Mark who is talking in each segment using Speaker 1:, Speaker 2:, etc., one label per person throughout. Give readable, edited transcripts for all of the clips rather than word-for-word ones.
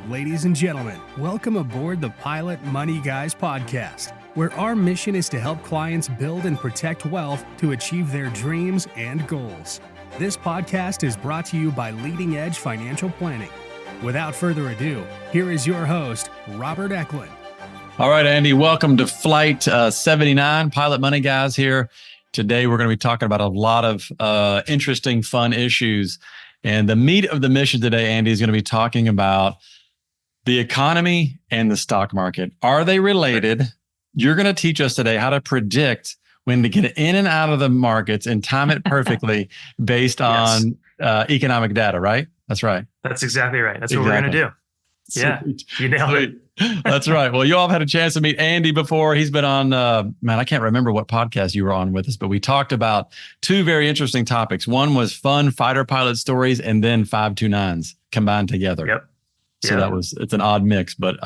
Speaker 1: Ladies and gentlemen, welcome aboard the Pilot Money Guys podcast, where our mission is to help clients build and protect wealth to achieve their dreams and goals. This podcast is brought to you by Leading Edge Financial Planning. Without further ado, here is your host, Robert Eklund.
Speaker 2: All right, Andy, welcome to Flight 79, Pilot Money Guys here. Today, we're going to be talking about a lot of interesting, fun issues. And the meat of the mission today, Andy, is going to be talking about the economy and the stock market. Are they related? You're going to teach us today how to predict when to get in and out of the markets and time it perfectly based on economic data, right? That's right.
Speaker 3: That's exactly right. That's what we're going to do. Yeah, you nailed it.
Speaker 2: That's right. Well, you all have had a chance to meet Andy before. He's been on, I can't remember what podcast you were on with us, but we talked about two very interesting topics. One was fun fighter pilot stories, and then 529s combined together.
Speaker 3: Yep.
Speaker 2: So it's an odd mix, but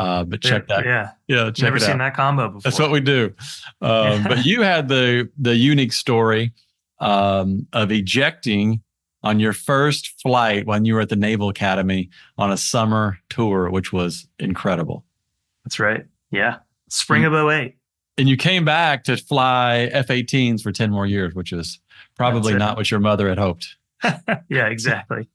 Speaker 2: check that.
Speaker 3: Yeah.
Speaker 2: Check
Speaker 3: Never
Speaker 2: it out.
Speaker 3: seen that combo before.
Speaker 2: That's what we do. But you had the unique story of ejecting on your first flight when you were at the Naval Academy on a summer tour, which was incredible.
Speaker 3: That's right. Yeah. Spring of 08.
Speaker 2: And you came back to fly F-18s for 10 more years, which is probably not what your mother had hoped.
Speaker 3: Yeah, exactly.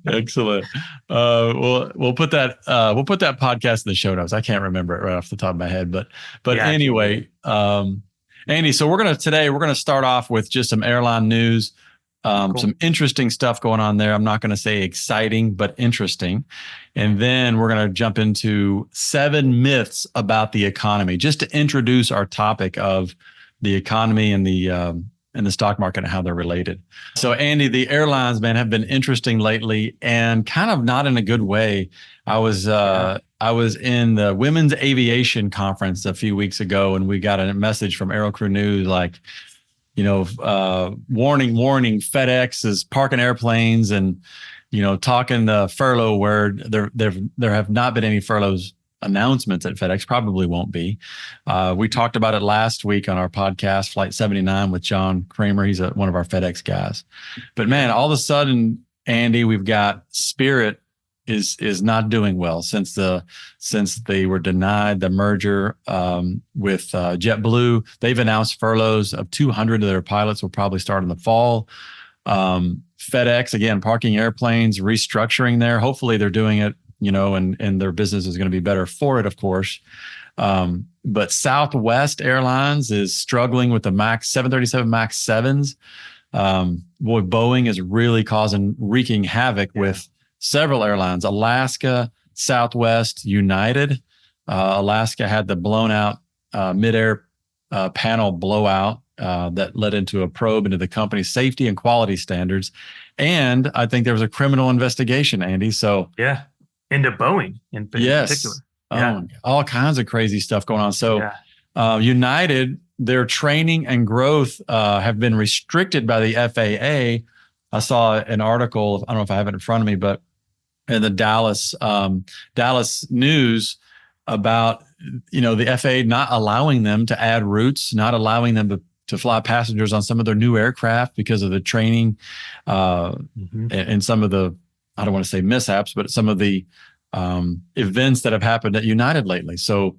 Speaker 2: Excellent. We'll put that podcast in the show notes. I can't remember it right off the top of my head, but anyway, Andy, so we're going to start off with just some airline news, cool. Some interesting stuff going on there. I'm not going to say exciting, but interesting. And then we're going to jump into 7 myths about the economy, just to introduce our topic of the economy and the stock market and how they're related. So Andy, the airlines, man, have been interesting lately and kind of not in a good way. I was in the Women's Aviation Conference a few weeks ago, and we got a message from Aerocrew News like, warning, FedEx is parking airplanes and, talking the furlough where there have not been any furloughs announcements at FedEx, probably won't be. We talked about it last week on our podcast, Flight 79 with John Kramer. He's one of our FedEx guys. But man, all of a sudden, Andy, we've got Spirit is not doing well since they were denied the merger with JetBlue. They've announced furloughs of 200 of their pilots will probably start in the fall. FedEx, again, parking airplanes, restructuring there. Hopefully they're doing it, and their business is going to be better for it, of course. But Southwest Airlines is struggling with the 737 MAX 7s. Boeing is really wreaking havoc with several airlines, Alaska, Southwest, United. Alaska had the blown out mid-air panel blowout that led into a probe into the company's safety and quality standards. And I think there was a criminal investigation, Andy. So
Speaker 3: into Boeing in particular.
Speaker 2: All kinds of crazy stuff going on. So United, their training and growth have been restricted by the FAA. I saw an article, I don't know if I have it in front of me, but in the Dallas News about, the FAA not allowing them to add routes, not allowing them to fly passengers on some of their new aircraft because of the training and some of the, I don't want to say mishaps, but some of the events that have happened at United lately. So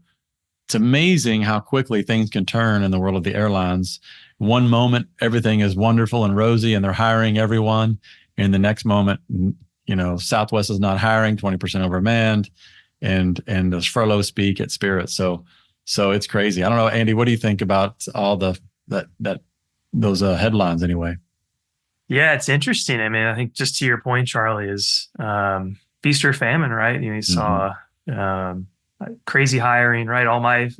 Speaker 2: it's amazing how quickly things can turn in the world of the airlines. One moment, everything is wonderful and rosy and they're hiring everyone. And the next moment, Southwest is not hiring, 20% overmanned, and there's furlough speak at Spirit. So it's crazy. I don't know, Andy, what do you think about all those headlines anyway?
Speaker 3: Yeah, it's interesting. I mean, I think just to your point, Charlie, is feast or famine, right? You saw crazy hiring, right? All my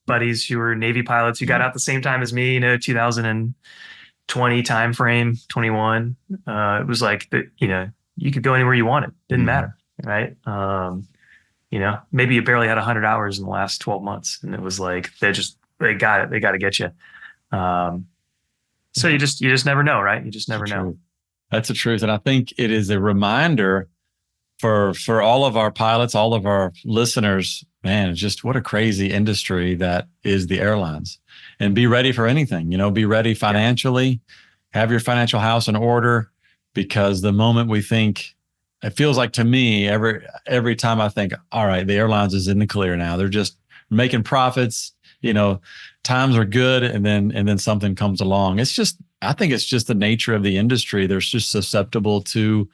Speaker 3: buddies who were Navy pilots who got out the same time as me, 2020 timeframe, 21. It was like you could go anywhere you wanted. Didn't matter, right? Maybe you barely had 100 hours in the last 12 months, and it was like they got it. They got to get you. So you just never know, right? You just never know.
Speaker 2: That's the truth. And I think it is a reminder for all of our pilots, all of our listeners, man, it's just what a crazy industry that is the airlines. And be ready for anything, be ready financially, have your financial house in order, because the moment we think it feels like to me every time I think, all right, the airlines is in the clear now. They're just making profits. Times are good, and then something comes along. I think it's just the nature of the industry. They're just susceptible to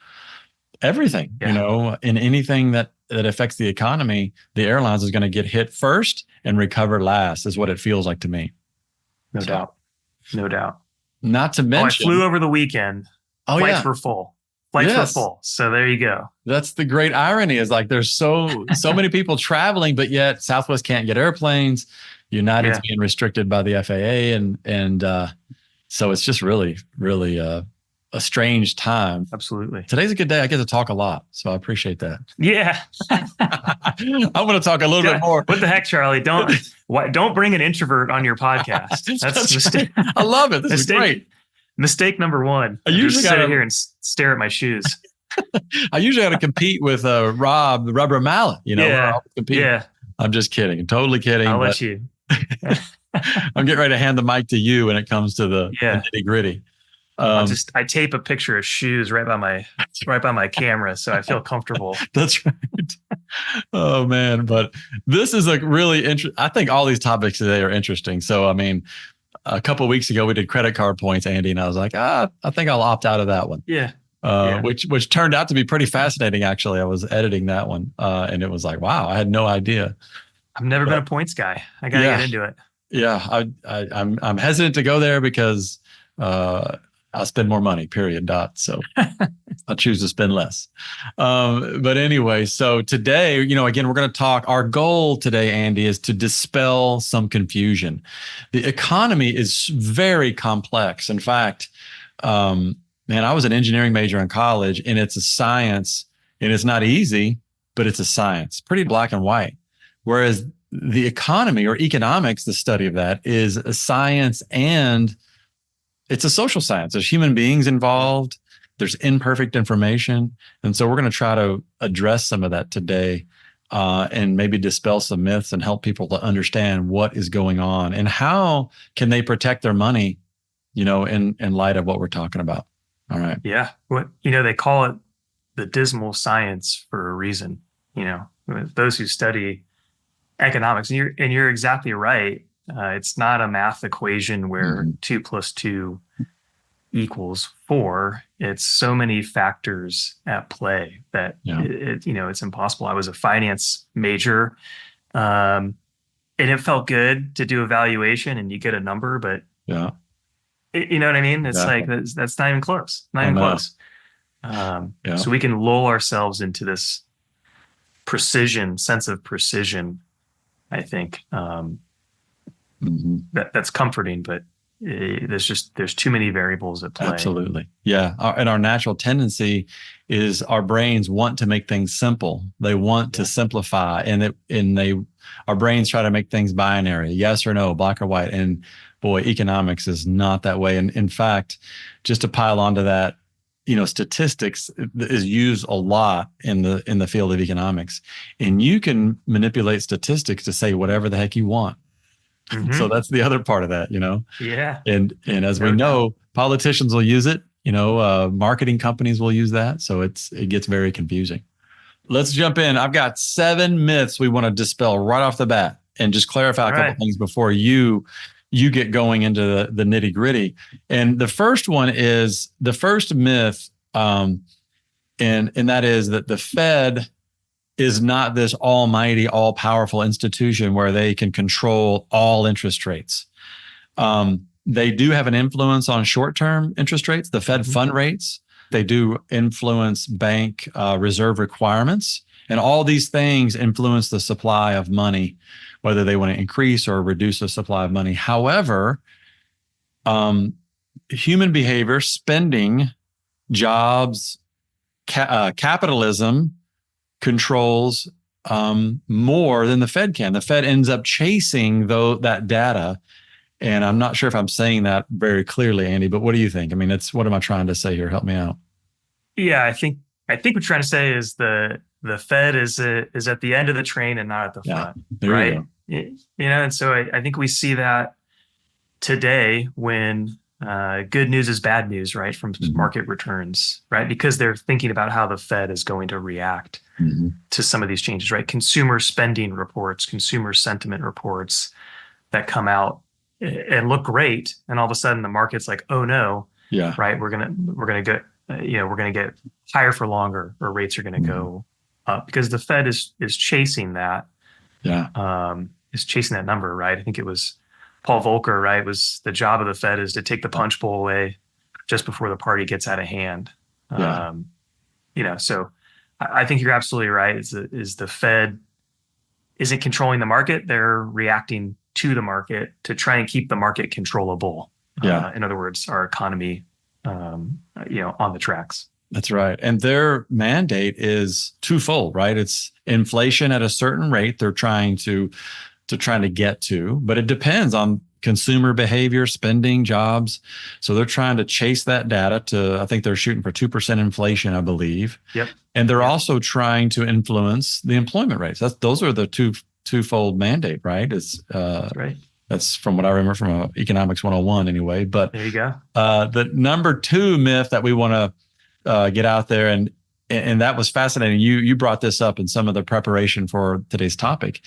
Speaker 2: everything.
Speaker 3: Yeah.
Speaker 2: In anything that affects the economy, the airlines is going to get hit first and recover last, is what it feels like to me.
Speaker 3: No doubt. No doubt.
Speaker 2: Not to mention,
Speaker 3: I flew over the weekend. Flights were full. Flights were full. So there you go.
Speaker 2: That's the great irony, is like there's so many people traveling, but yet Southwest can't get airplanes. United's being restricted by the FAA, and so it's just really, really a strange time.
Speaker 3: Absolutely.
Speaker 2: Today's a good day. I get to talk a lot, so I appreciate that.
Speaker 3: Yeah.
Speaker 2: I want to talk a little bit more.
Speaker 3: What the heck, Charlie? Don't bring an introvert on your podcast. That's a mistake.
Speaker 2: I love it. This is great.
Speaker 3: Mistake number one. I usually sit here and stare at my shoes.
Speaker 2: I usually got to compete with Rob, the Rubber Mallet.
Speaker 3: Yeah.
Speaker 2: I'm just kidding. Totally kidding.
Speaker 3: I'll let you.
Speaker 2: I'm getting ready to hand the mic to you when it comes to the nitty gritty.
Speaker 3: I tape a picture of shoes right by my camera, so I feel comfortable.
Speaker 2: That's right. Oh man, but this is a really interesting. I think all these topics today are interesting. So I mean, a couple of weeks ago we did credit card points, Andy, and I was like, I think I'll opt out of that one.
Speaker 3: Yeah.
Speaker 2: Which turned out to be pretty fascinating. Actually, I was editing that one, and it was like, wow, I had no idea.
Speaker 3: I've never been a points guy. I gotta get into it.
Speaker 2: Yeah, I'm hesitant to go there because I'll spend more money, period, dot. So I'll choose to spend less. But anyway, so today, again, we're going to talk. Our goal today, Andy, is to dispel some confusion. The economy is very complex. In fact, I was an engineering major in college, and it's a science, and it's not easy, but it's a science, pretty black and white. Whereas the economy, or economics, the study of that, is a science, and it's a social science. There's human beings involved. There's imperfect information. And so we're going to try to address some of that today, and maybe dispel some myths and help people to understand what is going on and how can they protect their money, in light of what we're talking about. All right.
Speaker 3: Yeah. They call it the dismal science for a reason. Those who study economics, and you're exactly right. It's not a math equation where 2 + 2 = 4. It's so many factors at play that it's impossible. I was a finance major, and it felt good to do evaluation and you get a number, but you know what I mean? It's like that's not even close. Not even close. So we can lull ourselves into this sense of precision. I think that's comforting, but there's too many variables at play.
Speaker 2: Absolutely. Yeah. And our natural tendency is our brains want to make things simple. They want to simplify, our brains try to make things binary, yes or no, black or white. And boy, economics is not that way. And in fact, just to pile onto that, statistics is used a lot in the field of economics, and you can manipulate statistics to say whatever the heck you want. Mm-hmm. So that's the other part of that,
Speaker 3: Yeah.
Speaker 2: And as we know, politicians will use it, marketing companies will use that. So it gets very confusing. Let's jump in. I've got 7 myths we want to dispel right off the bat and just clarify a couple things before you get going into the nitty gritty. And the first one is the first myth, and that is that the Fed is not this almighty, all-powerful institution where they can control all interest rates. They do have an influence on short-term interest rates, the Fed fund rates. They do influence bank reserve requirements. And all these things influence the supply of money, whether they want to increase or reduce the supply of money. However, human behavior, spending, jobs, capitalism controls more than the Fed can. The Fed ends up chasing that data. And I'm not sure if I'm saying that very clearly, Andy, but what do you think? I mean, what am I trying to say here? Help me out.
Speaker 3: Yeah, I think what you're trying to say is the Fed is at the end of the train and not at the front, right? And so I think we see that today when good news is bad news, right? From market returns, right? Because they're thinking about how the Fed is going to react to some of these changes, right? Consumer spending reports, consumer sentiment reports that come out and look great, and all of a sudden the market's like, oh no, right? We're gonna get we're gonna get higher for longer, or rates are gonna go up, because the Fed is chasing that, is chasing that number, right? I think it was Paul Volcker, right? Was the job of the Fed is to take the punch bowl away just before the party gets out of hand. So I think you're absolutely right. Is the Fed isn't controlling the market; they're reacting to the market to try and keep the market controllable. In other words, our economy, on the tracks.
Speaker 2: That's right. And their mandate is twofold, right? It's inflation at a certain rate they're trying to get to, but it depends on consumer behavior, spending, jobs. So they're trying to chase that data to, I think they're shooting for 2% inflation, I believe.
Speaker 3: Yep.
Speaker 2: And they're also trying to influence the employment rates. Those are the twofold mandate, right? That's
Speaker 3: right.
Speaker 2: That's from what I remember from Economics 101 anyway. But
Speaker 3: there you go.
Speaker 2: The number 2 myth that we want to get out there, and that was fascinating. You brought this up in some of the preparation for today's topic.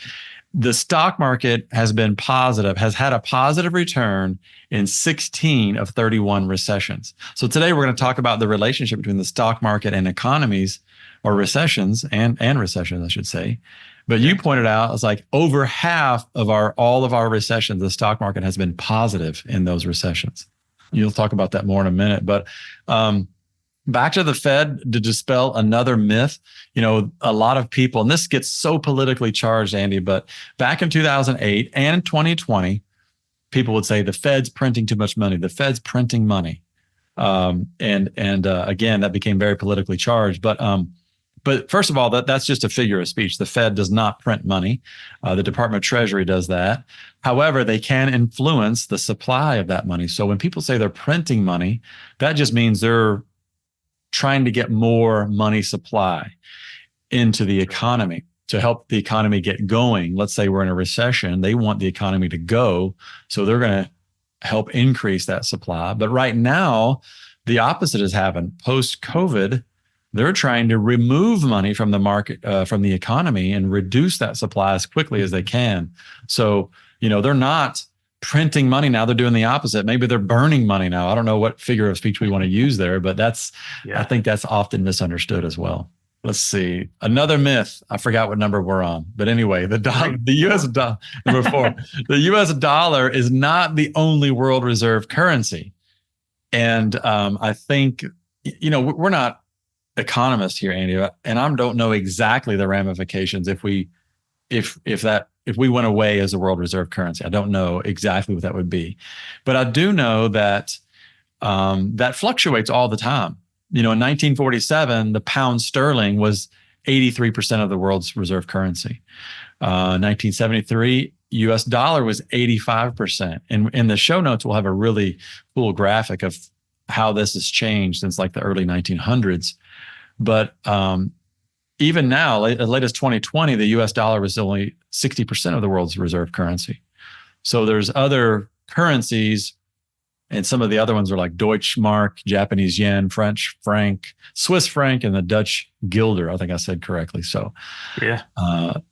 Speaker 2: The stock market has had a positive return in 16 of 31 recessions. So today we're going to talk about the relationship between the stock market and economies, or recessions and recessions, I should say. But you pointed out, it's like over half of all of our recessions, the stock market has been positive in those recessions. You'll talk about that more in a minute. But back to the Fed, to dispel another myth. A lot of people, and this gets so politically charged, Andy, but back in 2008 and 2020, people would say the Fed's printing too much money. The Fed's printing money. Again, that became very politically charged. But first of all, that's just a figure of speech. The Fed does not print money. The Department of Treasury does that. However, they can influence the supply of that money. So when people say they're printing money, that just means they're trying to get more money supply into the economy to help the economy get going. Let's say we're in a recession. They want the economy to go, so they're going to help increase that supply. But right now, the opposite is happening. Post-COVID, they're trying to remove money from the market, from the economy, and reduce that supply as quickly as they can. So, they're not printing money now. They're doing the opposite. Maybe they're burning money now. I don't know what figure of speech we want to use there, but I think that's often misunderstood as well. Let's see. Another myth. I forgot what number we're on, but anyway, the U.S. dollar, number 4, the U.S. dollar is not the only world reserve currency. And I think, we're not economists here, Andy, and I don't know exactly the ramifications if we went away as a world reserve currency. I don't know exactly what that would be, but I do know that that fluctuates all the time. In 1947, the pound sterling was 83% of the world's reserve currency. 1973, U.S. dollar was 85%. And in the show notes, we'll have a really cool graphic of how this has changed since like the early 1900s. But even now, as late as 2020, the U.S. dollar was only 60% of the world's reserve currency. So there's other currencies, and some of the other ones are like Deutschmark, Japanese yen, French franc, Swiss franc, and the Dutch guilder. I think I said correctly. So, yeah.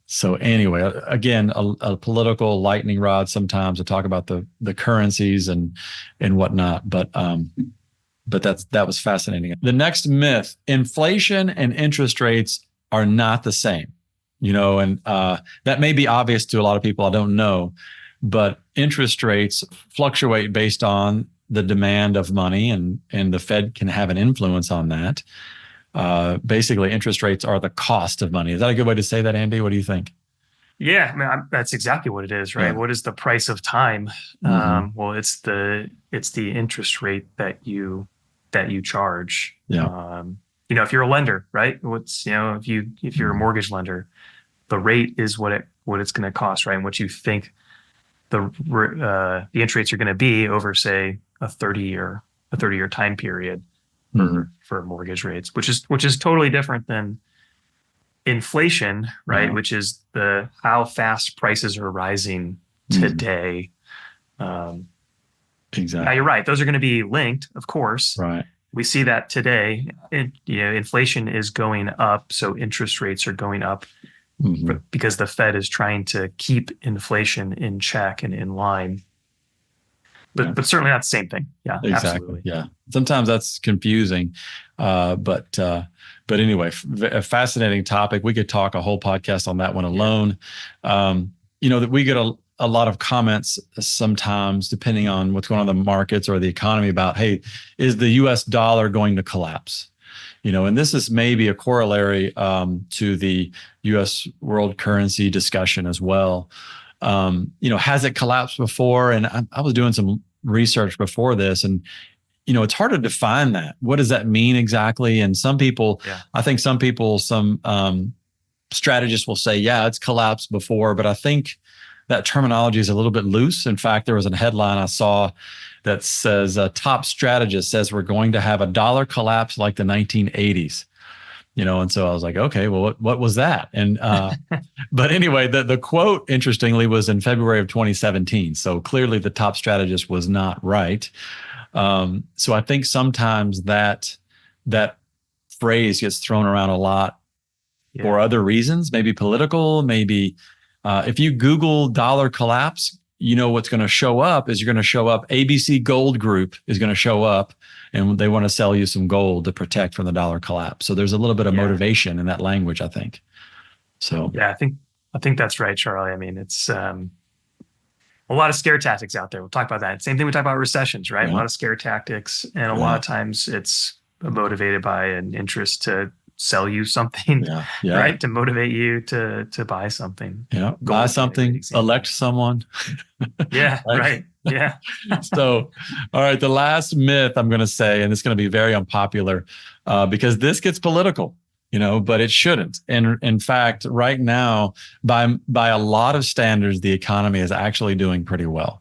Speaker 2: So anyway, again, a political lightning rod sometimes to talk about the currencies and whatnot. But that was fascinating. The next myth: inflation and interest rates are not the same. And that may be obvious to a lot of people. I don't know. But interest rates fluctuate based on the demand of money, and the Fed can have an influence on that. Basically, interest rates are the cost of money. Is that a good way to say that, Andy? What do you think?
Speaker 3: Yeah, I mean, that's exactly what it is, right? Yeah. What is the price of time? Well, it's the interest rate that you charge.
Speaker 2: Yeah.
Speaker 3: If you're a lender, right? If you're a mortgage lender, the rate is what it's going to cost, right? And what you think the interest rates are going to be over, say, a 30-year time period for mortgage rates, which is totally different than inflation, right? Yeah. Which is how fast prices are rising today.
Speaker 2: Exactly.
Speaker 3: Now you're right; those are going to be linked, of course.
Speaker 2: Right.
Speaker 3: We see that today. Inflation is going up, so interest rates are going up because the Fed is trying to keep inflation in check and in line. But certainly not the same thing. Yeah,
Speaker 2: exactly.
Speaker 3: Absolutely.
Speaker 2: Yeah. Sometimes that's confusing. But anyway, a fascinating topic. We could talk a whole podcast on that one alone. That we get a lot of comments sometimes, depending on what's going on in the markets or the economy, about, hey, is the US dollar going to collapse? And this is maybe a corollary to the US world currency discussion as well. Has it collapsed before? And I was doing some research before this, and it's hard to define that. What does that mean exactly? And some people, I think some strategists will say, yeah, it's collapsed before, but I think that terminology is a little bit loose. In fact, there was a headline I saw that says a top strategist says we're going to have a dollar collapse like the 1980s. And so I was like, okay, well, what was that? And but anyway, the quote, interestingly, was in February of 2017. So clearly the top strategist was not right. So I think sometimes that phrase gets thrown around a lot for other reasons, maybe political, maybe if you Google dollar collapse, what's going to show up is you're going to show up. ABC Gold Group is going to show up, and they want to sell you some gold to protect from the dollar collapse. So there's a little bit of motivation in that language, I think. So
Speaker 3: I think that's right, Charlie. I mean, it's a lot of scare tactics out there. We'll talk about that. Same thing we talk about recessions, right? A lot of scare tactics, and a lot of times it's motivated by an interest to sell you something, right? To motivate you to buy something.
Speaker 2: Yeah, buy something, elect someone.
Speaker 3: Right. Yeah.
Speaker 2: So, all right, the last myth I'm going to say, and it's going to be very unpopular because this gets political, but it shouldn't. And in fact, right now, by a lot of standards, the economy is actually doing pretty well.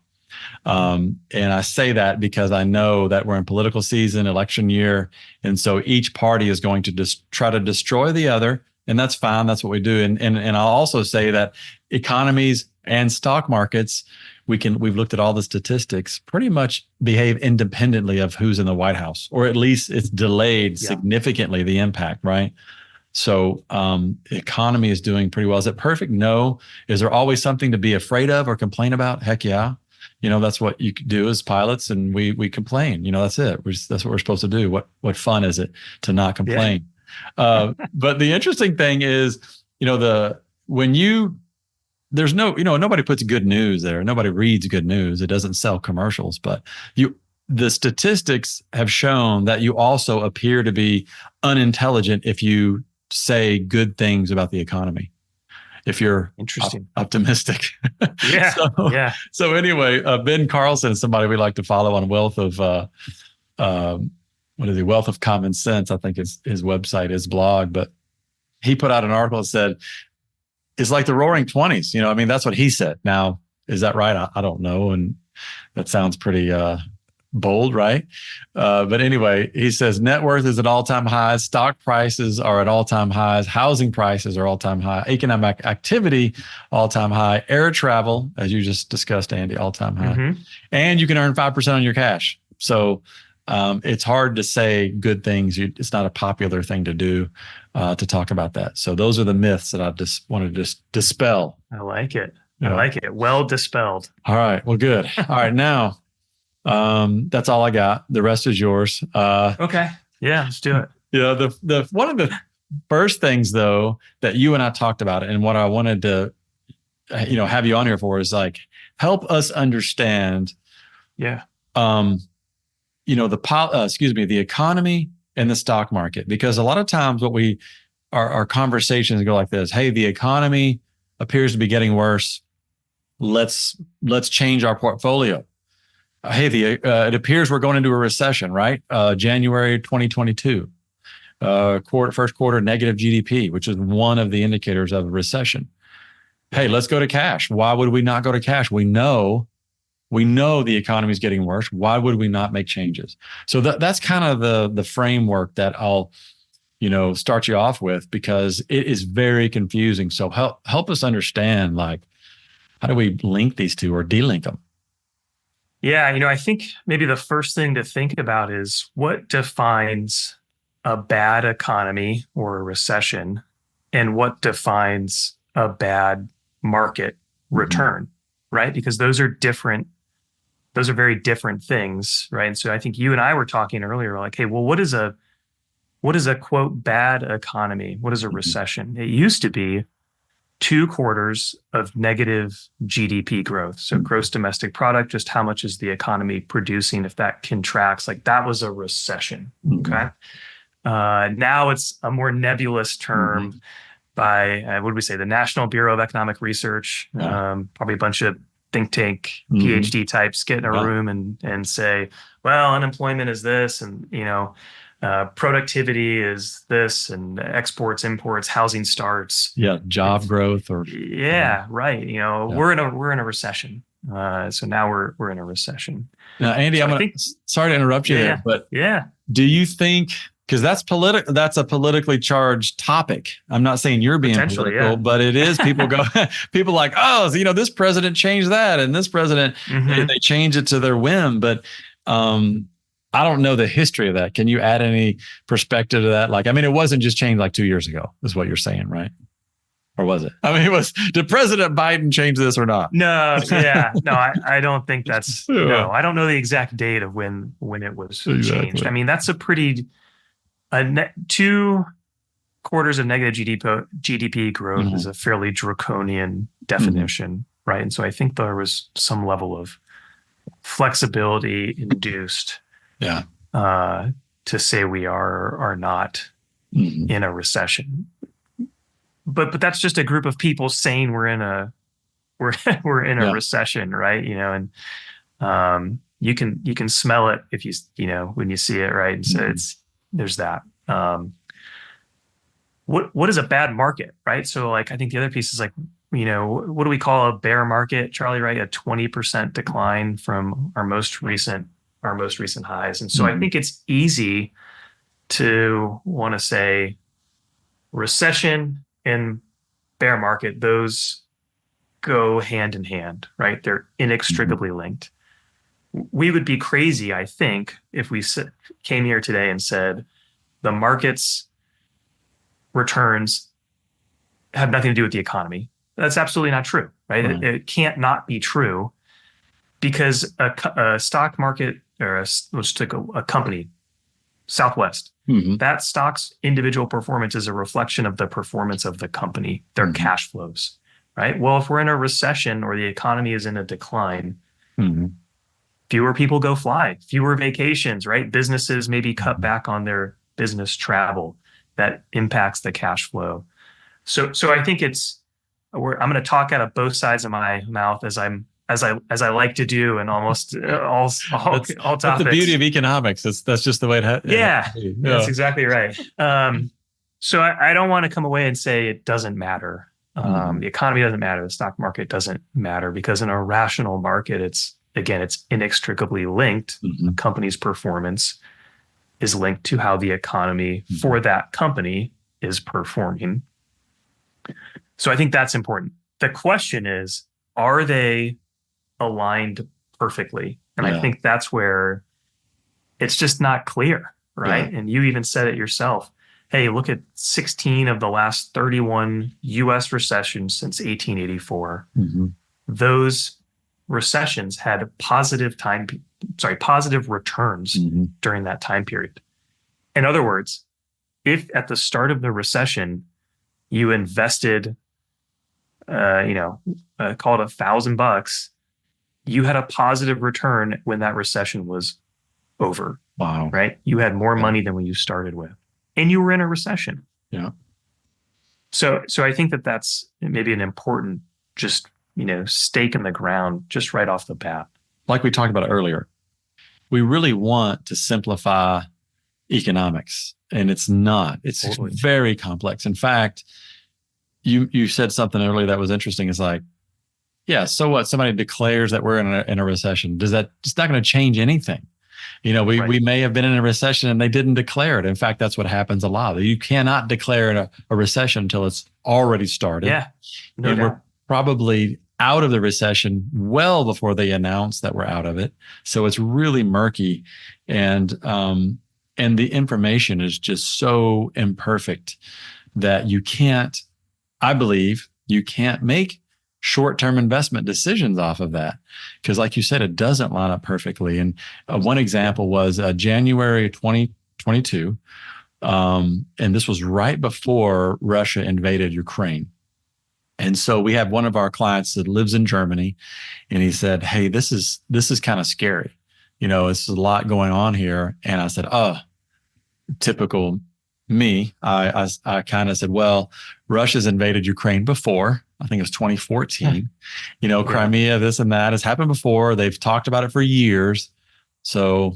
Speaker 2: And I say that because I know that we're in political season, election year. And so each party is going to try to destroy the other. And that's fine. That's what we do. And I'll also say that economies and stock markets, we've looked at all the statistics, pretty much behave independently of who's in the White House, or at least it's delayed significantly the impact, right? So the economy is doing pretty well. Is it perfect? No. Is there always something to be afraid of or complain about? Heck yeah. That's what you do as pilots, and we complain. That's it. That's what we're supposed to do. What fun is it to not complain? But the interesting thing is, there's nobody puts good news there. Nobody reads good news. It doesn't sell commercials. But the statistics have shown that you also appear to be unintelligent if you say good things about the economy. If you're optimistic. So anyway, Ben Carlson is somebody we like to follow on Wealth of Wealth of Common Sense, I think is his website, his blog. But he put out an article that said, it's like the roaring 20s. That's what he said. Now, is that right? I don't know. And that sounds pretty bold, right? But anyway, he says net worth is at all-time highs, stock prices are at all-time highs, housing prices are all-time high, economic activity all-time high, air travel, as you just discussed, Andy, all-time high, and you can earn 5% on your cash. So it's hard to say good things. It's not a popular thing to do to talk about that. So those are the myths that I just wanted to dispel.
Speaker 3: I like it. I like it. Well dispelled.
Speaker 2: All right. Well, good. All right. Now, that's all I got. The rest is yours.
Speaker 3: Okay. Yeah, let's do it.
Speaker 2: The one of the first things though that you and I talked about, and what I wanted to, have you on here for, is like help us understand. The economy and the stock market, because a lot of times our conversations go like this: hey, the economy appears to be getting worse. Let's change our portfolio. Hey, it appears we're going into a recession, right? January 2022, first quarter negative GDP, which is one of the indicators of a recession. Hey, let's go to cash. Why would we not go to cash? We know the economy is getting worse. Why would we not make changes? So that's kind of the framework that I'll start you off with, because it is very confusing. So help us understand, like, how do we link these two or delink them?
Speaker 3: Yeah, I think maybe the first thing to think about is what defines a bad economy or a recession, and what defines a bad market return, right? Because those are very different things, right? And so I think you and I were talking earlier, like, hey, well, what is a quote bad economy? What is a recession? It used to be 2 quarters of negative GDP growth. So gross domestic product, just how much is the economy producing? If that contracts, like that was a recession. Okay. Now it's a more nebulous term by, what do we say? The National Bureau of Economic Research, probably a bunch of think tank PhD types get in a room and say, well, unemployment is this, and, productivity is this, and exports, imports, housing starts.
Speaker 2: Yeah. Job growth or.
Speaker 3: Yeah. Right. We're in a recession. So now we're in a recession.
Speaker 2: Now, Andy,
Speaker 3: So
Speaker 2: sorry to interrupt you there, but do you think, because that's a politically charged topic. I'm not saying you're being political, but it is. People like, oh, this president changed that, and this president, they change it to their whim. But I don't know the history of that. Can you add any perspective to that? It wasn't just changed like 2 years ago, is what you're saying, right? Or was it? Did President Biden change this or not?
Speaker 3: No, yeah. No, I don't think that's, no, I don't know the exact date of when it was changed. That's a pretty, 2 quarters of negative GDP growth is a fairly draconian definition, right? And so I think there was some level of flexibility induced to say we are or not in a recession. But that's just a group of people saying we're in a recession, right? And you can smell it if when you see it, right? And so there's that. What is a bad market, right? So I think the other piece is what do we call a bear market, Charlie? Right, a 20% decline from our most recent highs. And so I think it's easy to want to say recession and bear market, those go hand in hand, right? They're inextricably linked. We would be crazy, I think, if we came here today and said the market's returns have nothing to do with the economy. That's absolutely not true, right? It can't not be true, because a stock market, or let's take a company, Southwest, that stock's individual performance is a reflection of the performance of the company, their cash flows, right? Well, if we're in a recession or the economy is in a decline, fewer people go fly, fewer vacations, right? Businesses maybe cut back on their business travel. That impacts the cash flow. So I think I'm going to talk out of both sides of my mouth as I like to do, and almost all topics.
Speaker 2: That's the beauty of economics. That's just the way it happens.
Speaker 3: Yeah, that's exactly right. So I don't want to come away and say it doesn't matter. The economy doesn't matter. The stock market doesn't matter, because in a rational market, it's inextricably linked. A company's performance is linked to how the economy for that company is performing. So I think that's important. The question is, are they aligned perfectly? And I think that's where it's just not clear, right? And you even said it yourself. Hey, look at 16 of the last 31 US recessions since 1884. Those recessions had positive returns during that time period. In other words, if at the start of the recession you invested call it $1,000, you had a positive return when that recession was over.
Speaker 2: Wow.
Speaker 3: Right? You had more money than when you started with, and you were in a recession.
Speaker 2: Yeah.
Speaker 3: So I think that's maybe an important stake in the ground just right off the bat.
Speaker 2: Like we talked about earlier, we really want to simplify economics, and it's not. It's very complex. In fact, you said something earlier that was interesting. It's like, so what? Somebody declares that we're in a recession. It's not going to change anything. We may have been in a recession and they didn't declare it. In fact, that's what happens a lot. You cannot declare a recession until it's already started.
Speaker 3: Yeah. No doubt.
Speaker 2: We're probably out of the recession well before they announced that we're out of it. So it's really murky, and the information is just so imperfect that you can't, I believe, you can't make short-term investment decisions off of that, because like you said, it doesn't line up perfectly. And one example was January 2022, and this was right before Russia invaded Ukraine. And so we have one of our clients that lives in Germany, and he said, "Hey, this is kind of scary. It's a lot going on here." And I said, "Oh, typical me." I kind of said, "Well, Russia's invaded Ukraine before. I think it was 2014. Crimea, this and that has happened before. They've talked about it for years. So,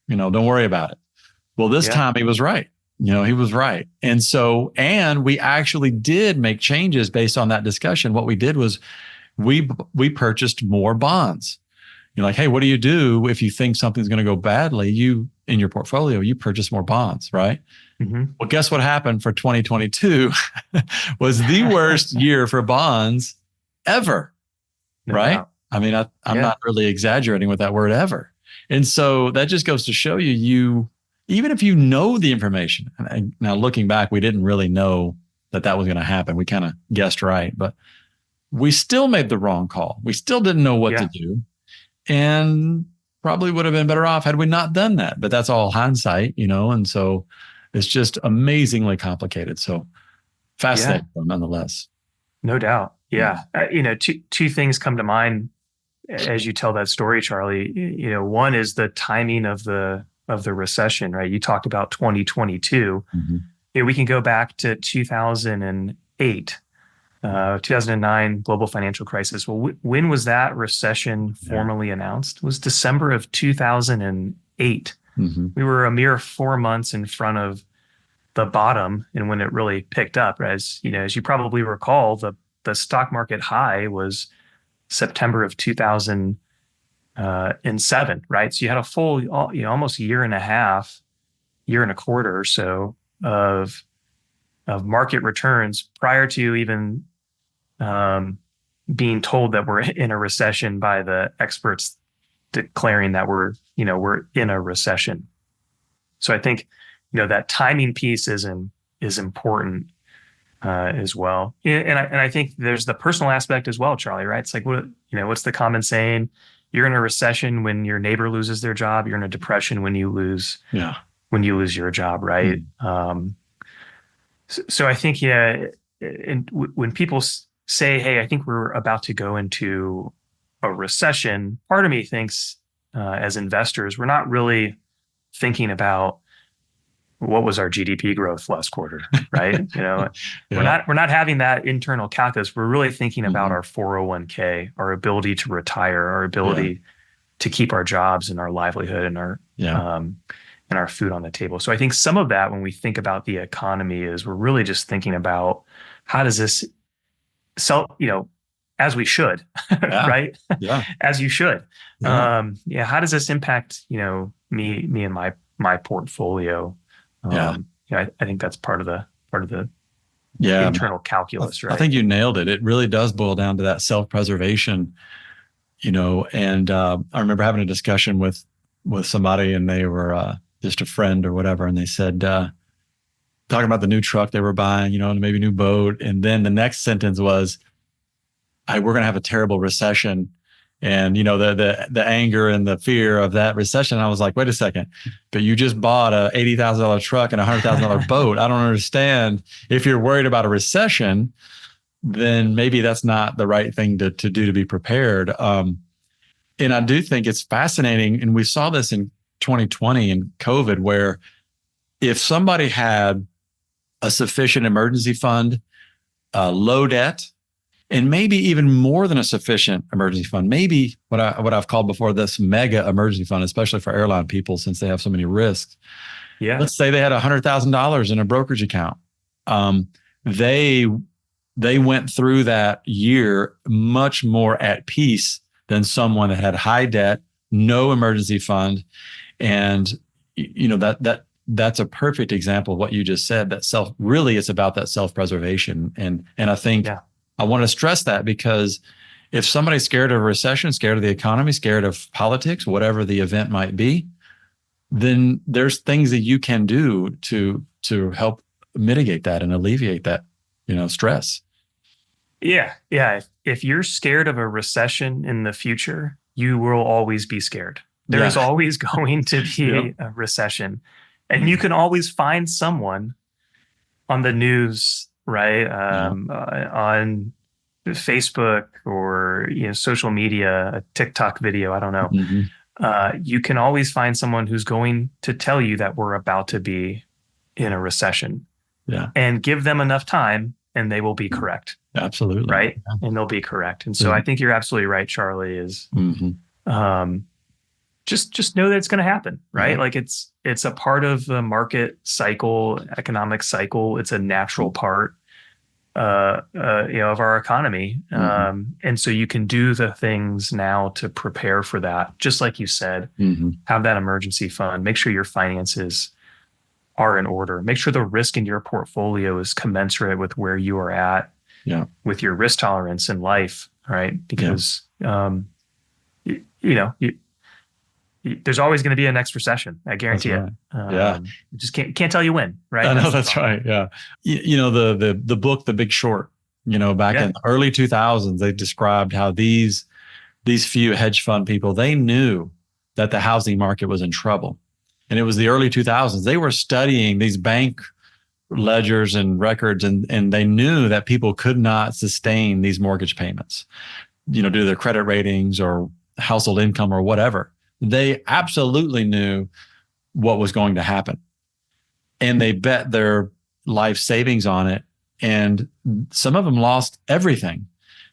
Speaker 2: don't worry about it." Well, this time he was right. He was right. And we actually did make changes based on that discussion. What we did was we purchased more bonds. Like, hey, what do you do if you think something's going to go badly? In your portfolio, you purchase more bonds, right? Mm-hmm. Well, guess what happened for 2022 was the worst year for bonds ever, right? Doubt. I mean, I'm not really exaggerating with that word ever. And so that just goes to show you, even if you know the information, and now looking back, we didn't really know that was going to happen. We kind of guessed right, but we still made the wrong call. We still didn't know what to do. And probably would have been better off had we not done that. But that's all hindsight, and so it's just amazingly complicated. So fascinating nonetheless.
Speaker 3: No doubt. Yeah. Two things come to mind as you tell that story, Charlie. One is the timing of the recession, right? You talked about 2022. Mm-hmm. We can go back to 2008. 2009 global financial crisis. Well, when was that recession formally announced? It was December of 2008. Mm-hmm. We were a mere 4 months in front of the bottom, and when it really picked up, as you probably recall, the stock market high was September of 2007, right? So you had a full, almost year and a quarter or so of market returns prior to even being told that we're in a recession by the experts declaring that we're in a recession. So I think, that timing piece is important as well. And I think there's the personal aspect as well, Charlie, right? It's like, what's the common saying? You're in a recession when your neighbor loses their job. You're in a depression when you lose your job, right? Mm. So I think, and when people say, "Hey, I think we're about to go into a recession," part of me thinks, as investors, we're not really thinking about what was our GDP growth last quarter, right? We're not having that internal calculus. We're really thinking about our 401k, our ability to retire, our ability to keep our jobs and our livelihood and our and our food on the table. So I think some of that, when we think about the economy, is we're really just thinking about how does this as we should, right? Yeah. As you should. Yeah. How does this impact, me and my portfolio? I think that's part of the internal calculus, right?
Speaker 2: I think you nailed it. It really does boil down to that self-preservation, and I remember having a discussion with somebody, and they were just a friend or whatever, and they said, talking about the new truck they were buying, and maybe new boat. And then the next sentence was, we're going to have a terrible recession. And, the anger and the fear of that recession. I was like, wait a second, but you just bought a $80,000 truck and a $100,000 boat. I don't understand. If you're worried about a recession, then maybe that's not the right thing to do to be prepared. And I do think it's fascinating. And we saw this in 2020 and COVID, where if somebody had a sufficient emergency fund, low debt, and maybe even more than a sufficient emergency fund, maybe what I've called before this mega emergency fund, especially for airline people, since they have so many risks. Yeah. Let's say they had $100,000 in a brokerage account. They went through that year much more at peace than someone that had high debt, no emergency fund. And that's a perfect example of what you just said. That really it's about that self-preservation. And I think I want to stress that, because if somebody's scared of a recession, scared of the economy, scared of politics, whatever the event might be, then there's things that you can do to help mitigate that and alleviate that, stress.
Speaker 3: Yeah. Yeah. If you're scared of a recession in the future, you will always be scared. There's always going to be a recession. And you can always find someone on the news, right? On Facebook or social media, a TikTok video, I don't know.
Speaker 2: Mm-hmm.
Speaker 3: You can always find someone who's going to tell you that we're about to be in a recession.
Speaker 2: Yeah.
Speaker 3: And give them enough time and they will be correct.
Speaker 2: Absolutely.
Speaker 3: Right. Yeah. And they'll be correct. And so I think you're absolutely right, Charlie, is just know that it's going to happen, right?
Speaker 2: Yeah.
Speaker 3: Like it's a part of the market cycle, economic cycle. It's a natural part, of our economy. And so you can do the things now to prepare for that. Just like you said, have that emergency fund, make sure your finances are in order, make sure the risk in your portfolio is commensurate with where you are at, with your risk tolerance in life, right? Because, there's always going to be a next recession. I guarantee it. You just can't tell you when, right?
Speaker 2: I know that's right. Yeah. The book, The Big Short, back in the early 2000s, they described how these few hedge fund people, they knew that the housing market was in trouble. And it was the early 2000s. They were studying these bank ledgers and records, and they knew that people could not sustain these mortgage payments, due to their credit ratings or household income or whatever. They absolutely knew what was going to happen. And they bet their life savings on it. And some of them lost everything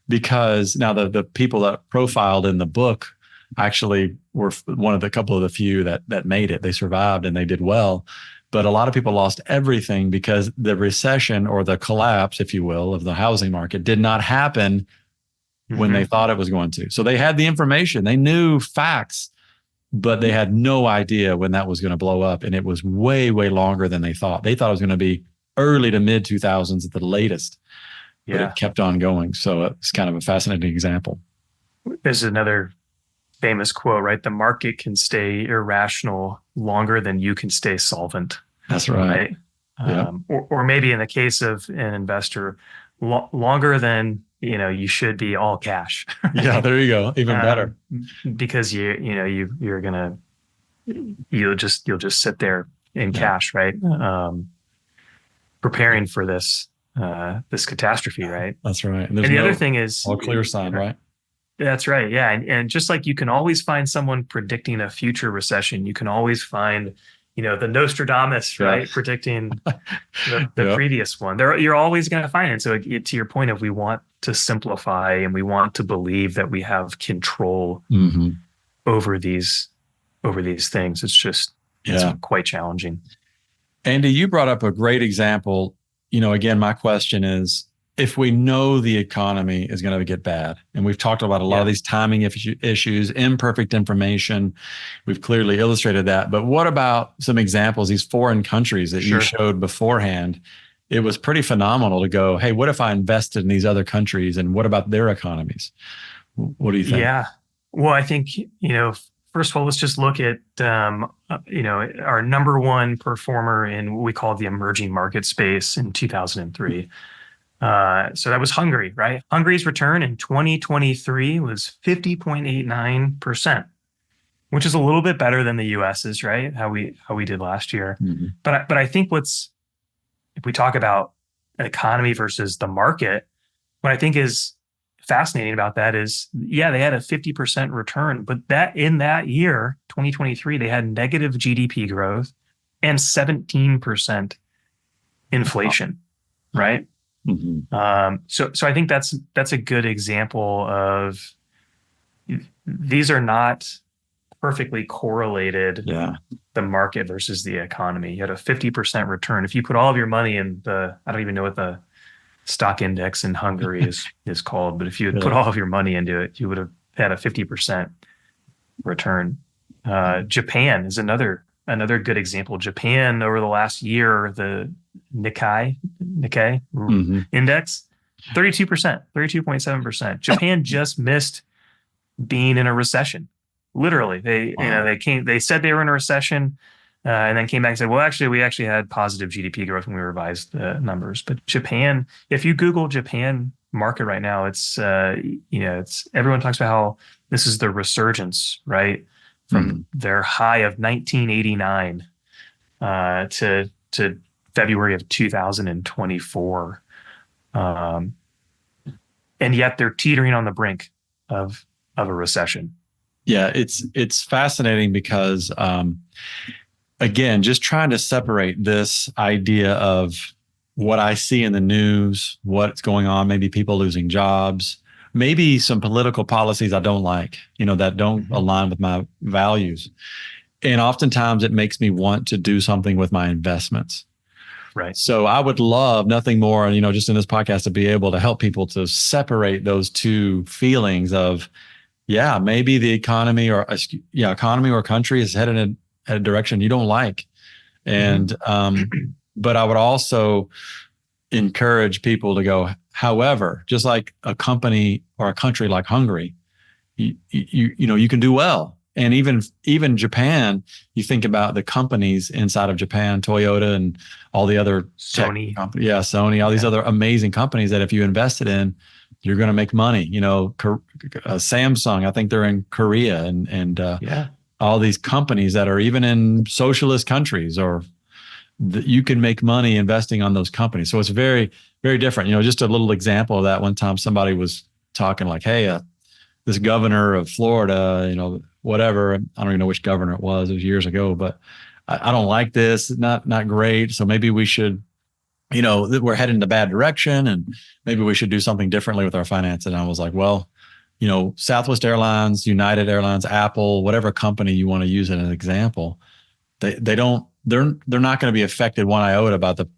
Speaker 2: because now the people that profiled in the book actually were one of the couple of the few that made it. They survived and they did well. But a lot of people lost everything because the recession or the collapse, if you will, of the housing market did not happen when they thought it was going to. So they had the information, they knew facts, but they had no idea when that was going to blow up. And it was way, way longer than they thought. They thought it was going to be early to mid 2000s at the latest, but it kept on going. So it's kind of a fascinating example.
Speaker 3: There's another famous quote, right? The market can stay irrational longer than you can stay solvent.
Speaker 2: That's right.
Speaker 3: Or maybe in the case of an investor, longer than you should be all cash.
Speaker 2: Yeah, there you go. Even better.
Speaker 3: Because you're gonna you'll just sit there in cash, right? Preparing for this catastrophe, right?
Speaker 2: That's right.
Speaker 3: And the other thing is
Speaker 2: all clear sign, right?
Speaker 3: That's right. Yeah. And just like you can always find someone predicting a future recession, you can always find, the Nostradamus, right? Predicting the previous one. You're always going to find it. So to your point of we want to simplify and we want to believe that we have control over these things. It's just it's quite challenging.
Speaker 2: Andy, you brought up a great example. Again, my question is, if we know the economy is going to get bad, and we've talked about a lot of these timing issues, imperfect information, we've clearly illustrated that. But what about some examples, these foreign countries that you showed beforehand? It was pretty phenomenal to go, hey, what if I invested in these other countries and what about their economies? What do you think?
Speaker 3: Yeah. Well, I think, first of all, let's just look at, our number one performer in what we call the emerging market space in 2003. So that was Hungary, right? Hungary's return in 2023 was 50.89%, which is a little bit better than the US's, right? How we did last year. But I think if we talk about economy versus the market, what I think is fascinating about that is, they had a 50% return, but that in that year, 2023, they had negative GDP growth and 17% inflation, right? So I think that's a good example of these are not perfectly correlated, the market versus the economy. You had a 50% return. If you put all of your money in I don't even know what the stock index in Hungary is called, but if you had put all of your money into it, you would have had a 50% return. Japan is another good example. Japan over the last year, the Nikkei index 32%, 32.7%. Japan just missed being in a recession. Literally, they said they were in a recession, and then came back and said, well, actually, we actually had positive GDP growth when we revised the numbers. But Japan, if you Google Japan market right now, it's everyone talks about how this is the resurgence, right? From their high of 1989 to February of 2024. And yet they're teetering on the brink of a recession.
Speaker 2: Yeah, it's fascinating because, again, just trying to separate this idea of what I see in the news, what's going on, maybe people losing jobs, maybe some political policies I don't like, that don't align with my values. And oftentimes it makes me want to do something with my investments.
Speaker 3: Right.
Speaker 2: So I would love nothing more, just in this podcast, to be able to help people to separate those two feelings of, maybe the economy or country is headed in a direction you don't like. And, but I would also encourage people to go, however, just like a company or a country like Hungary, you can do well. And even Japan, you think about the companies inside of Japan, Toyota and all the other
Speaker 3: Sony,
Speaker 2: Sony, all these other amazing companies that if you invested in, you're going to make money. Samsung, I think they're in Korea, and all these companies that are even in socialist countries, or you can make money investing on those companies. So it's very, very different. Just a little example of that. One time somebody was talking like, hey, this governor of Florida, whatever, I don't even know which governor it was years ago, but I don't like this, not great. So maybe we should, we're heading in the bad direction, and maybe we should do something differently with our finances. And I was like, well, Southwest Airlines, United Airlines, Apple, whatever company you want to use as an example, they're not going to be affected one iota about the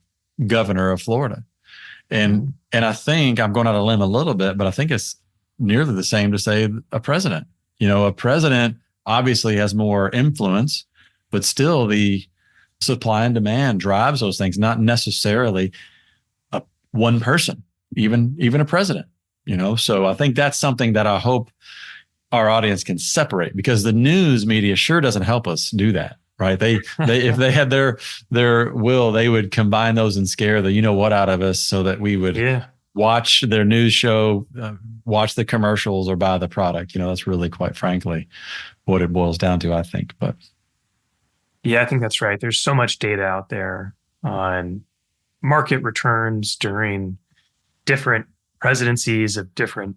Speaker 2: governor of Florida. And I think I'm going out on a limb a little bit, but I think it's nearly the same to say a president. A president obviously has more influence, but still the supply and demand drives those things, not necessarily one person, even a president. So I think that's something that I hope our audience can separate, because the news media sure doesn't help us do that, right? They if they had their will, they would combine those and scare the what out of us so that we would watch their news show, watch the commercials, or buy the product. That's really, quite frankly, what it boils down to, I think. But
Speaker 3: yeah, I think that's right. There's so much data out there on market returns during different presidencies of different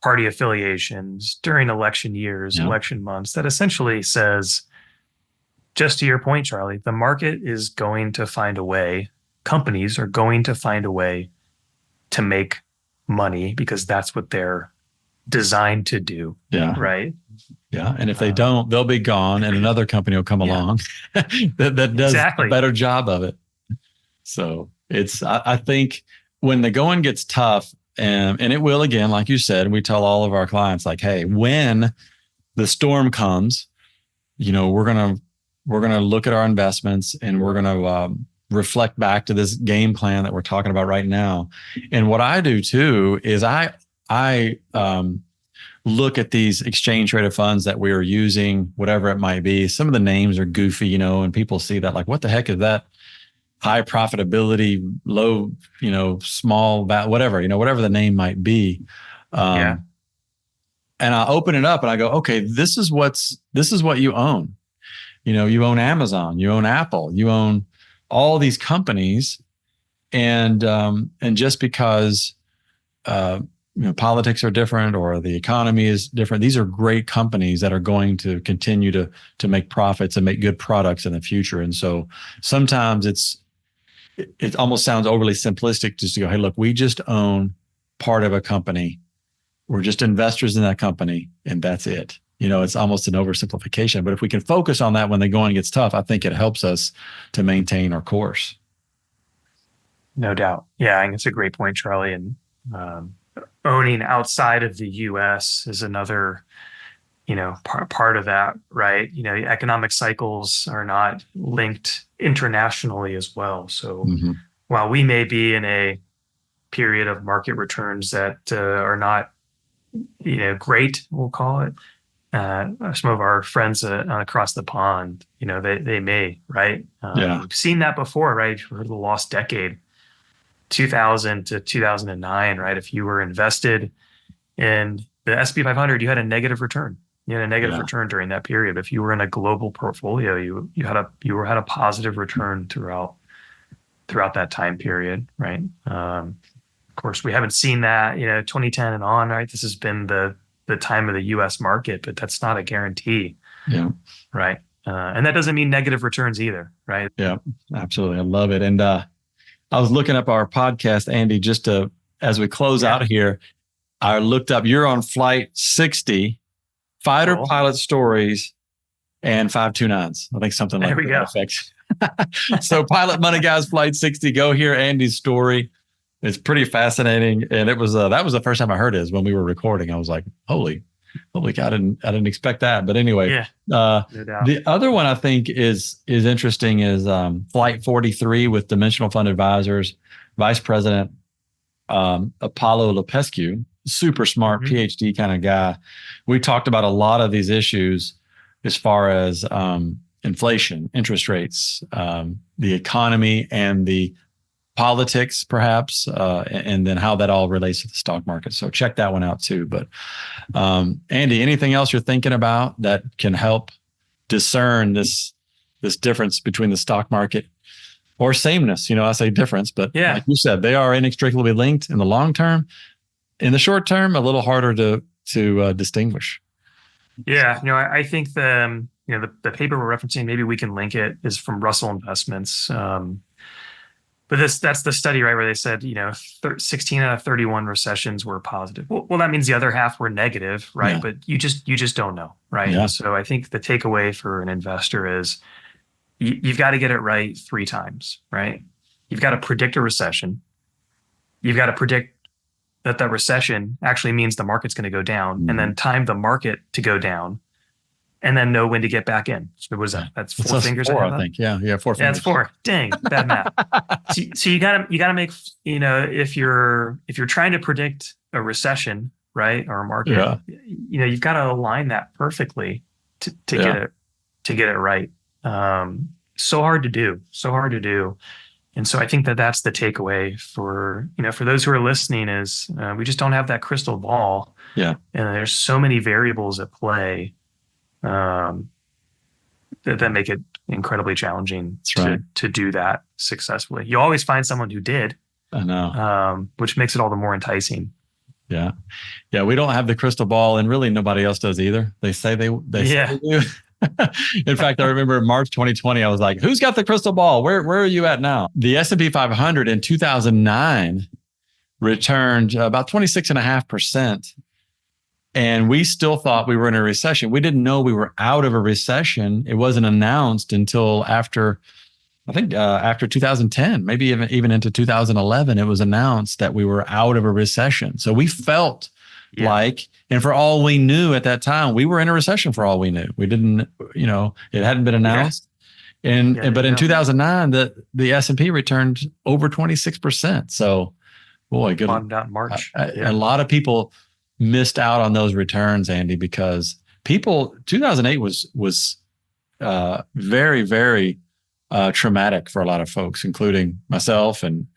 Speaker 3: party affiliations during election years, election months, that essentially says, just to your point, Charlie, the market is going to find a way, companies are going to find a way to make money, because that's what they're designed to do. Yeah. Right.
Speaker 2: Yeah. And if they don't, they'll be gone, and another company will come along that does a better job of it. So I think when the going gets tough, and it will, again, like you said, we tell all of our clients, like, hey, when the storm comes, we're going to look at our investments, and we're going to reflect back to this game plan that we're talking about right now. And what I do too is I look at these exchange traded funds that we are using, whatever it might be. Some of the names are goofy, and people see that like, what the heck is that? High profitability, low, small, whatever, whatever the name might be. And I open it up and I go, okay, this is what you own. You own Amazon, you own Apple, you own all these companies, and just because politics are different or the economy is different, these are great companies that are going to continue to make profits and make good products in the future. And so sometimes it almost sounds overly simplistic just to go, hey, look, we just own part of a company. We're just investors in that company, and that's it. It's almost an oversimplification, but if we can focus on that when the going gets tough, I think it helps us to maintain our course.
Speaker 3: No doubt. Yeah, I think it's a great point, Charlie. And owning outside of the U.S. is another, part of that, right? Economic cycles are not linked internationally as well. So while we may be in a period of market returns that are not, great, we'll call it. Some of our friends across the pond, they may, right? We've seen that before, right? For the lost decade, 2000 to 2009, right? If you were invested in the S&P 500, you had a negative return. You had a negative return during that period. If you were in a global portfolio, you had a positive return throughout that time period, right? Of course, we haven't seen that, 2010 and on, right? This has been the time of the U.S. market, but that's not a guarantee, right? And that doesn't mean negative returns either, right?
Speaker 2: Yeah, absolutely. I love it. And I was looking up our podcast, Andy, just as we close out here. I looked up, you're on flight 60, fighter pilot stories, and 529s. I think something like that effect. So Pilot Money Guys Flight 60, go hear Andy's story. It's pretty fascinating. And it was that was the first time I heard it, is when we were recording. I was like, holy cow, I didn't expect that. But anyway,
Speaker 3: no doubt.
Speaker 2: The other one I think is interesting is Flight 43 with Dimensional Fund Advisors, Vice President Apollo Lopescu, super smart PhD kind of guy. We talked about a lot of these issues as far as inflation, interest rates, the economy, and the politics, perhaps, and then how that all relates to the stock market. So check that one out too. But Andy, anything else you're thinking about that can help discern this difference between the stock market or sameness? I say difference, but like you said, they are inextricably linked in the long term. In the short term, a little harder to distinguish.
Speaker 3: Yeah, I think the paper we're referencing, maybe we can link it, is from Russell Investments. But that's the study, right, where they said, 16 out of 31 recessions were positive. Well, that means the other half were negative, right? Yeah. But you just don't know, right? Yeah. So I think the takeaway for an investor is you've got to get it right 3 times, right? You've got to predict a recession. You've got to predict that recession actually means the market's going to go down, and then time the market to go down, and then know when to get back in. So what is that? That's 4 fingers.
Speaker 2: 4, I think. Yeah, 4 fingers.
Speaker 3: Yeah, it's 4. Dang, bad math. So you gotta make, if you're trying to predict a recession, right, or a market, you've got to align that perfectly to get it right. So hard to do. And so I think that's the takeaway for those who are listening is we just don't have that crystal ball.
Speaker 2: Yeah.
Speaker 3: And there's so many variables at play that make it incredibly challenging to do that successfully. You always find someone who did.
Speaker 2: I know.
Speaker 3: Which makes it all the more enticing.
Speaker 2: Yeah. Yeah. We don't have the crystal ball, and really nobody else does either. They say they do. In fact, I remember in March 2020, I was like, who's got the crystal ball? Where are you at now? The S&P 500 in 2009 returned about 26.5%. And we still thought we were in a recession. We didn't know we were out of a recession. It wasn't announced until after 2010, maybe even into 2011, it was announced that we were out of a recession. So we felt like, and for all we knew at that time, we were in a recession for all we knew. We didn't, it hadn't been announced. Yeah. But in 2009, the S&P returned over 26%. So, boy, good.
Speaker 3: Bottomed out in March.
Speaker 2: A lot of people missed out on those returns, Andy, because 2008 was very, very traumatic for a lot of folks, including myself and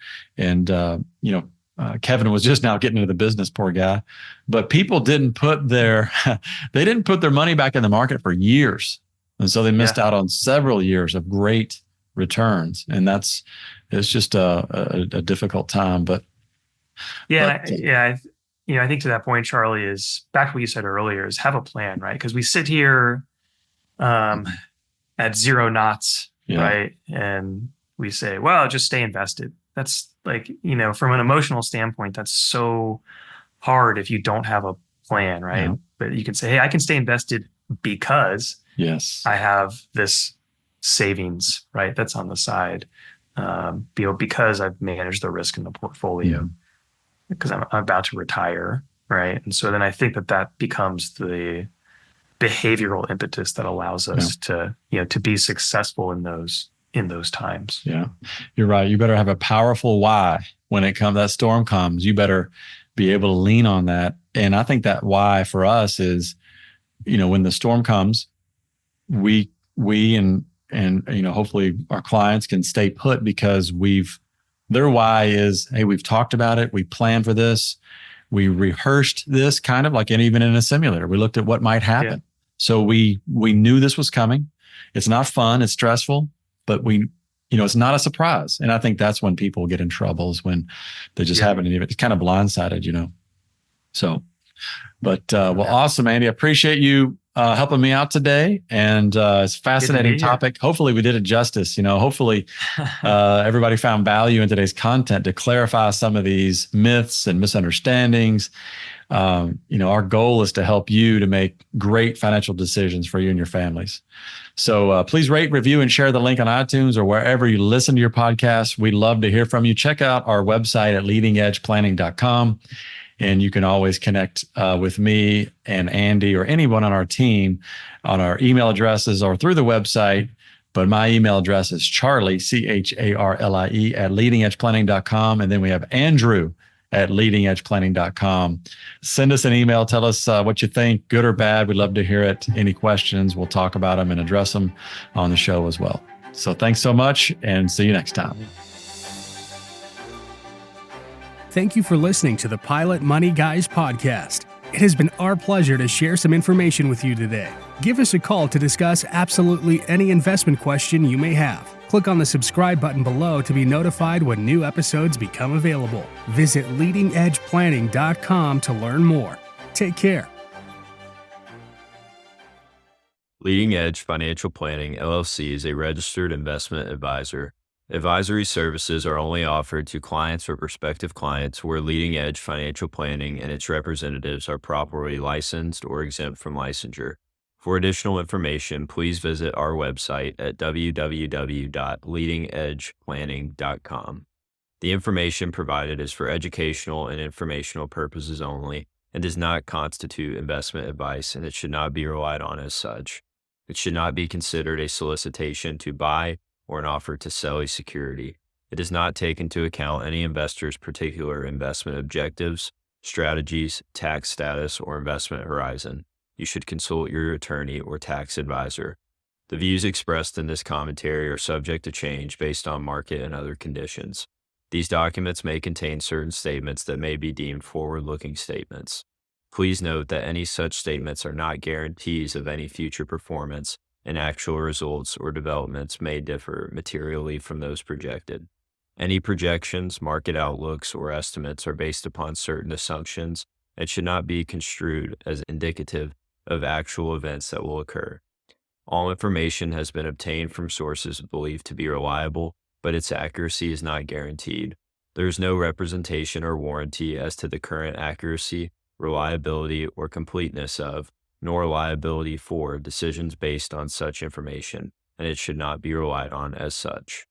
Speaker 2: Kevin was just now getting into the business, poor guy. But people didn't put their money back in the market for years. And so they missed out on several years of great returns. And it's just a difficult time. But
Speaker 3: I think to that point, Charlie, is back to what you said earlier, is have a plan, right? Because we sit here at 0 knots, right? And we say, well, just stay invested. That's like, from an emotional standpoint, that's so hard if you don't have a plan, right? Yeah. But you can say, hey, I can stay invested because I have this savings, right? That's on the side, because I've managed the risk in the portfolio, because I'm about to retire, right? And so then I think that becomes the behavioral impetus that allows us to be successful in those times.
Speaker 2: Yeah, you're right. You better have a powerful why when that storm comes, you better be able to lean on that. And I think that why for us is, when the storm comes, we and hopefully our clients can stay put because their why is, hey, we've talked about it. We planned for this. We rehearsed this kind of like, and even in a simulator, we looked at what might happen. Yeah. So we knew this was coming. It's not fun. It's stressful, but it's not a surprise. And I think that's when people get in trouble, is when they just haven't even, it's kind of blindsided, So, but, awesome, Andy. I appreciate you helping me out today. And it's a fascinating topic. Hopefully we did it justice. Hopefully everybody found value in today's content to clarify some of these myths and misunderstandings. Our goal is to help you to make great financial decisions for you and your families. So please rate, review, and share the link on iTunes or wherever you listen to your podcast. We'd love to hear from you. Check out our website at leadingedgeplanning.com. And you can always connect with me and Andy or anyone on our team on our email addresses or through the website. But my email address is Charlie, CHARLIE at leadingedgeplanning.com. And then we have Andrew at leadingedgeplanning.com. Send us an email. Tell us what you think, good or bad. We'd love to hear it. Any questions, we'll talk about them and address them on the show as well. So thanks so much, and see you next time.
Speaker 1: Thank you for listening to the Pilot Money Guys podcast. It has been our pleasure to share some information with you today. Give us a call to discuss absolutely any investment question you may have. Click on the subscribe button below to be notified when new episodes become available. Visit leadingedgeplanning.com to learn more. Take care.
Speaker 4: Leading Edge Financial Planning, LLC is a registered investment advisor. Advisory services are only offered to clients or prospective clients where Leading Edge Financial Planning and its representatives are properly licensed or exempt from licensure. For additional information, please visit our website at www.leadingedgeplanning.com. The information provided is for educational and informational purposes only and does not constitute investment advice, and it should not be relied on as such. It should not be considered a solicitation to buy or an offer to sell a security. It does not take into account any investor's particular investment objectives, strategies, tax status, or investment horizon. You should consult your attorney or tax advisor. The views expressed in this commentary are subject to change based on market and other conditions. These documents may contain certain statements that may be deemed forward-looking statements. Please note that any such statements are not guarantees of any future performance, and actual results or developments may differ materially from those projected. Any projections, market outlooks, or estimates are based upon certain assumptions and should not be construed as indicative of actual events that will occur. All information has been obtained from sources believed to be reliable, but its accuracy is not guaranteed. There is no representation or warranty as to the current accuracy, reliability, or completeness of, nor liability for decisions based on such information, and it should not be relied on as such.